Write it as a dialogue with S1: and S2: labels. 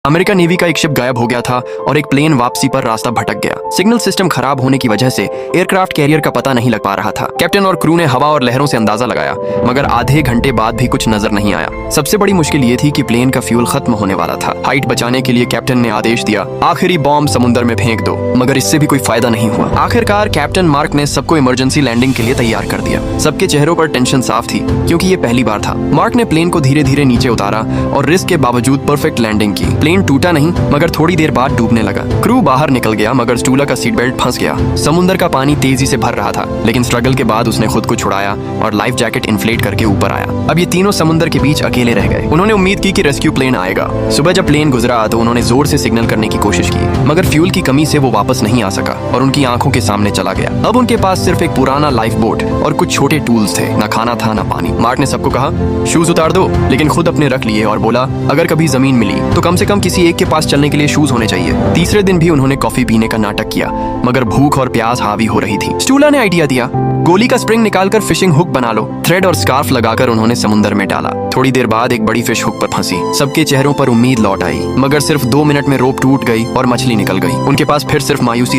S1: America navy का एक ship गायब हो गया था और एक प्लेन वापसी पर रास्ता भटक गया। सिग्नल सिस्टम खराब होने की वजह से एयरक्राफ्ट कैरियर का पता नहीं लग पा रहा था। कैप्टन और क्रू ने हवा और लहरों से अंदाजा लगाया, मगर आधे घंटे बाद भी कुछ नजर नहीं आया। सबसे बड़ी मुश्किल ये थी कि प्लेन का फ्यूल खत्म होने वाला था। हाइट बचाने के लिए कैप्टन ने आदेश दिया, आखिरी बॉम्ब समुद्र में फेंक दो, मगर इससे भी कोई फायदा नहीं हुआ। आखिरकार कैप्टन मार्क ने सबको इमरजेंसी लैंडिंग के लिए तैयार कर दिया। सबके चेहरों पर टेंशन साफ थी, क्योंकि ये पहली बार था। मार्क ने प्लेन को धीरे धीरे नीचे उतारा और रिस्क के बावजूद परफेक्ट लैंडिंग की। प्लेन टूटा नहीं, मगर थोड़ी देर बाद डूबने लगा। क्रू बाहर निकल गया, मगर स्टूला का सीट बेल्ट फंस गया। समुद्र का पानी तेजी से भर रहा था, लेकिन स्ट्रगल के बाद उसने खुद को छुड़ाया और लाइफ जैकेट इन्फ्लेट करके ऊपर आया। अब ये तीनों समुद्र के बीच अकेले रह गए। उन्होंने उम्मीद की कि रेस्क्यू प्लेन आएगा। सुबह जब प्लेन गुजरा तो उन्होंने जोर से सिग्नल करने की कोशिश की, मगर फ्यूल की कमी से वो वापस नहीं आ सका और उनकी आंखों के सामने चला गया। अब उनके पास सिर्फ एक पुराना लाइफ बोट और कुछ छोटे टूल्स थे। न खाना था न पानी। मार्क ने सबको कहा, शूज उतार दो, लेकिन खुद अपने रख लिए और बोला, अगर कभी जमीन मिली तो कम से कम किसी एक के पास चलने के लिए शूज होने चाहिए। तीसरे दिन भी उन्होंने कॉफी पीने का नाटक किया, मगर भूख और प्यास हावी हो रही थी। स्टूला ने आइडिया दिया, गोली का स्प्रिंग निकालकर फिशिंग हुक बना लो। थ्रेड और स्कार्फ लगाकर उन्होंने समुद्र में डाला। थोड़ी देर बाद एक बड़ी फिश हुक पर फंसी। सबके चेहरों पर उम्मीद लौट आई, मगर सिर्फ 2 मिनट में रोप टूट गई और मछली निकल गई। उनके पास फिर सिर्फ मायूसी